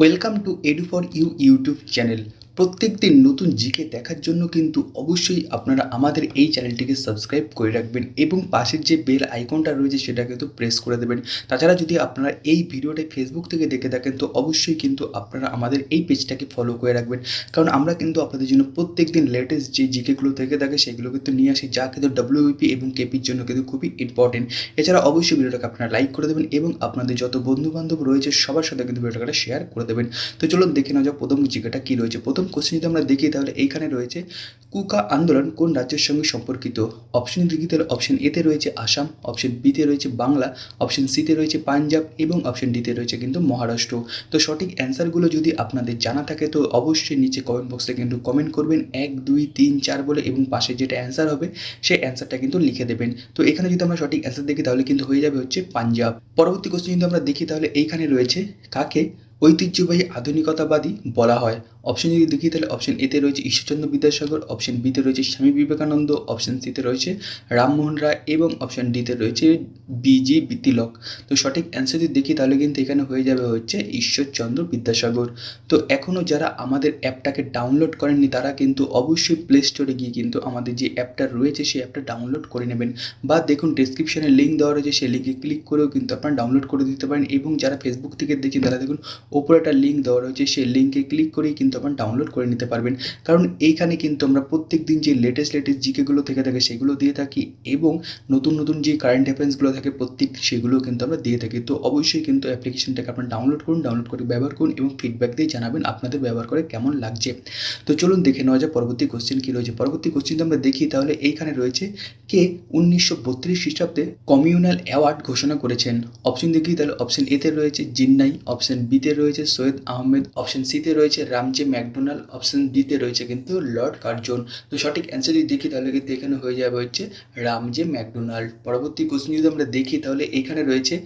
Welcome to edu for you YouTube channel. প্রত্যেকদিন নতুন GK দেখার জন্য কিন্তু অবশ্যই আপনারা আমাদের এই চ্যানেলটিকে সাবস্ক্রাইব করে রাখবেন এবং পাশের যে বেল আইকনটা রয়েছে সেটা কিন্তু প্রেস করে দেবেন। তাছাড়া যদি আপনারা এই ভিডিওটা ফেসবুক থেকে দেখে থাকেন তো অবশ্যই কিন্তু আপনারা আমাদের এই পেজটাকে ফলো করে রাখবেন, কারণ আমরা কিন্তু আপনাদের জন্য প্রত্যেকদিন লেটেস্ট যে জিকেগুলো থেকে থাকে সেগুলো কিন্তু নিয়ে আসি, যা কিন্তু ডব্লিউবিপি এবং কেপির জন্য কিন্তু খুবই ইম্পর্টেন্ট। এছাড়া অবশ্যই ভিডিওটাকে আপনারা লাইক করে দেবেন এবং আপনাদের যত বন্ধুবান্ধব রয়েছে সবার সাথে কিন্তু ভিডিওটাকে শেয়ার করে দেবেন। তো চলুন দেখে নেওয়া যাক প্রথম জিকেটা কী রয়েছে। প্রথম কোশ্চেন যদি আমরা দেখি তাহলে এইখানে রয়েছে কুকা আন্দোলন কোন রাজ্যের সঙ্গে সম্পর্কিত। অপশন দেখি তাহলে অপশন এতে রয়েছে আসাম, অপশন বিতে রয়েছে বাংলা, অপশন সিতে রয়েছে পাঞ্জাব এবং অপশন ডিতে রয়েছে কিন্তু মহারাষ্ট্র। তো সঠিক অ্যান্সারগুলো যদি আপনাদের জানা থাকে তো অবশ্যই নিচে কমেন্ট বক্সে কিন্তু কমেন্ট করবেন 1 2 3 4 বলে এবং পাশে যেটা অ্যান্সার হবে সেই অ্যান্সারটা কিন্তু লিখে দেবেন। তো এখানে যদি আমরা সঠিক অ্যান্সার দেখি তাহলে কিন্তু হয়ে যাবে হচ্ছে পাঞ্জাব। পরবর্তী কোশ্চেন যদি আমরা দেখি তাহলে এইখানে রয়েছে কাকে ঐতিহ্যবাহী আধুনিকতাবাদী বলা হয়। অপশন যদি দেখি তাহলে অপশন এতে রয়েছে ঈশ্বরচন্দ্র বিদ্যাসাগর, অপশন বিতে রয়েছে স্বামী বিবেকানন্দ, অপশন সিতে রয়েছে রামমোহন রায় এবং অপশন ডিতে রয়েছে বিজি তিলক। তো সঠিক অ্যান্সার যদি দেখি তাহলে কিন্তু এখানে হয়ে যাবে হচ্ছে ঈশ্বরচন্দ্র বিদ্যাসাগর। তো এখনও যারা আমাদের অ্যাপটাকে ডাউনলোড করেননি তারা কিন্তু অবশ্যই প্লে স্টোরে গিয়ে কিন্তু আমাদের যে অ্যাপটা রয়েছে সেই অ্যাপটা ডাউনলোড করে নেবেন, বা দেখুন ডেসক্রিপশনে লিঙ্ক দেওয়া রয়েছে সেই লিঙ্কে ক্লিক করেও কিন্তু আপনারা ডাউনলোড করে দিতে পারেন। এবং যারা ফেসবুক থেকে দেখছেন তারা দেখুন ওপরে একটা লিঙ্ক দেওয়া রয়েছে, সেই লিঙ্কে ক্লিক করেই কিন্তু আপনারা ডাউনলোড করে নিতে পারবেন। কারণ এইখানে কিন্তু আমরা প্রত্যেক দিন যে লেটেস্ট জিকেগুলো থেকে থাকে সেগুলো দিয়ে থাকি এবং নতুন নতুন যে কারেন্ট অ্যাফেয়ার্সগুলো থাকে প্রত্যেক সেগুলো কিন্তু আমরা দিয়ে থাকি। তো অবশ্যই কিন্তু অ্যাপ্লিকেশনটাকে আপনারা ডাউনলোড করুন, ডাউনলোড করে ব্যবহার করুন এবং ফিডব্যাক দিয়ে জানাবেন আপনাদের ব্যবহার করে কেমন লাগছে। তো চলুন দেখে নেওয়া যায় পরবর্তী কোশ্চেন কী রয়েছে। পরবর্তী কোশ্চেন আমরা দেখি তাহলে এইখানে রয়েছে কে 1932 খ্রিস্টাব্দে কমিউনাল অ্যাওয়ার্ড ঘোষণা করেছেন। অপশন দেখি তাহলে অপশন এতে রয়েছে জিন্নাই, অপশন বিতে রয়েছে সৈয়দ আহমেদ, অপশন সিতে রয়েছে রামজে ম্যাকডোনাল্ড, অপশন ডিতে রয়েছে কিন্তু লর্ড কার্জন। তো সঠিক অ্যান্সার যদি দেখি তাহলে কিন্তু এখানে হয়ে যাবে হচ্ছে রামজে ম্যাকডোনাল্ড। পরবর্তী কোশ্চেন যদি আমরা দেখি তাহলে এখানে রয়েছে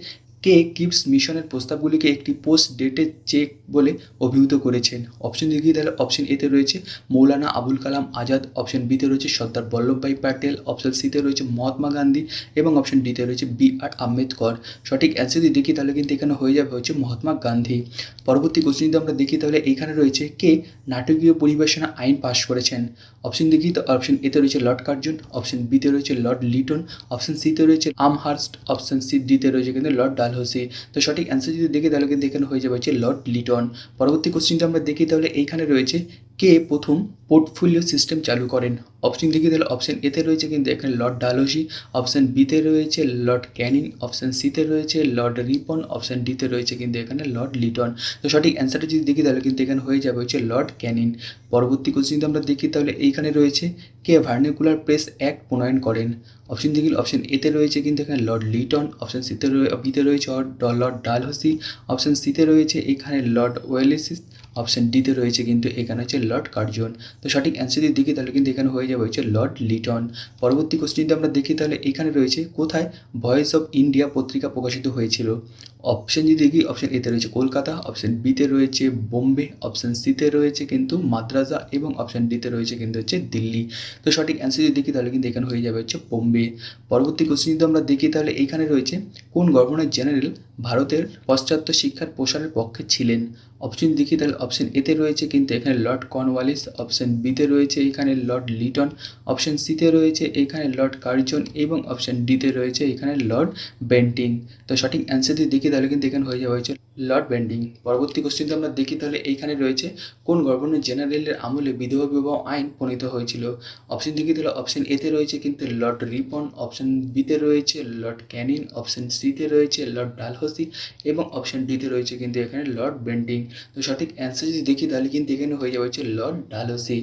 কে কিপস মিশনের প্রস্তাবগুলিকে একটি পোস্ট ডেটেড চেক বলে অভিহিত করেছেন। অপশন দেখি তাহলে অপশন এতে রয়েছে মৌলানা আবুল কালাম আজাদ, অপশন বিতে রয়েছে সর্দার বল্লভভাই প্যাটেল, অপশন সিতে রয়েছে মহাত্মা গান্ধী এবং অপশন ডিতে রয়েছে BR আম্বেদকর। সঠিক অ্যান্সার যদি দেখি তাহলে কিন্তু এখানে হয়ে যাবে হচ্ছে মহাত্মা গান্ধী। পরবর্তী কোশ্চেন যদি আমরা দেখি তাহলে এইখানে রয়েছে কে নাটকীয় পরিবেশনা আইন পাশ করেছেন। অপশন দেখি তো অপশন এতে রয়েছে লর্ড কার্জন, অপশন বিতে রয়েছে লর্ড লিটন, অপশন সিতে রয়েছে আমহার্স্ট, অপশন সি ডিতে রয়েছে কিন্তু লর্ড ডালহৌসি। তো সঠিক অ্যান্সার যদি দেখি তাহলে কিন্তু এখানে হয়ে যাবে হচ্ছে লর্ড লিটন। পরবর্তী কোশ্চেনটা আমরা দেখি তাহলে এইখানে রয়েছে কে প্রথম পোর্টফোলিও সিস্টেম চালু করেন। অপশন দেখি তাহলে অপশন এতে রয়েছে কিন্তু এখানে লর্ড ডালহৌসি, অপশন বিতে রয়েছে লর্ড ক্যানিং, অপশন সিতে রয়েছে লর্ড রিপন, অপশন ডিতে রয়েছে কিন্তু এখানে লর্ড লিটন। তো সঠিক অ্যান্সারটা যদি দেখি তাহলে কিন্তু এখানে হয়ে যাবে হচ্ছে লর্ড ক্যানিং। পরবর্তী কোশ্চেন যদি আমরা দেখি তাহলে এইখানে রয়েছে কে ভার্নাকুলার প্রেস অ্যাক্ট প্রণয়ন করেন। অপশন দেখি অপশন এতে রয়েছে কিন্তু এখানে লর্ড লিটন, অপশন সিতে বিতে রয়েছে লর্ড ডালহৌসি, অপশন সিতে রয়েছে এখানে লর্ড ওয়েলেসিস, অপশন ডিতে রয়েছে কিন্তু এখানে হচ্ছে লর্ড কার্জন। তো সঠিক অ্যান্সার যদি দেখি তাহলে কিন্তু এখানে হয়ে যাবে হচ্ছে লর্ড লিটন। পরবর্তী কোশ্চেন যদি আমরা দেখি তাহলে এখানে রয়েছে কোথায় ভয়েস অফ ইন্ডিয়া পত্রিকা প্রকাশিত হয়েছিল। অপশন যদি দেখি অপশন এতে রয়েছে কলকাতা, অপশন বিতে রয়েছে বোম্বে, অপশন সিতে রয়েছে কিন্তু মাদ্রাজা এবং অপশন ডিতে রয়েছে কিন্তু হচ্ছে দিল্লি। তো সঠিক অ্যান্সার যদি দেখি তাহলে কিন্তু এখানে হয়ে যাবে হচ্ছে বোম্বে। পরবর্তী কোশ্চেন যদি আমরা দেখি তাহলে এইখানে রয়েছে কোন গভর্নর জেনারেল ভারতের পাশ্চাত্য শিক্ষার প্রসারের পক্ষে ছিলেন। অপশন দেখি তাহলে অপশন এতে রয়েছে কিন্তু এখানে লর্ড কর্নওয়ালিস, অপশন বিতে রয়েছে এখানে লর্ড লিটন, অপশন সিতে রয়েছে এখানে লর্ড কার্জন এবং অপশন ডিতে রয়েছে এখানে লর্ড বেন্টিং। তো সঠিক অ্যান্সার যদি দেখি তাহলে কিন্তু এখানে হয়ে যাবে হচ্ছে লর্ড বেন্টিং। পরবর্তী কোশ্চেন আমরা দেখি তাহলে এইখানে রয়েছে কোন গভর্নর জেনারেলের আমলে বিধবা বিবাহ আইন প্রণীত হয়েছিল। অপশন দেখি তাহলে অপশন এতে রয়েছে কিন্তু লর্ড রিপন, অপশন বিতে রয়েছে লর্ড ক্যানিং, অপশন সিতে রয়েছে লর্ড ডালহৌসি এবং অপশন ডিতে রয়েছে কিন্তু এখানে লর্ড বেন্টিং। তো সঠিক অ্যান্সার যদি দেখি তাহলে কিন্তু এখানে হয়ে যাবে হচ্ছে লর্ড ডালহৌসি।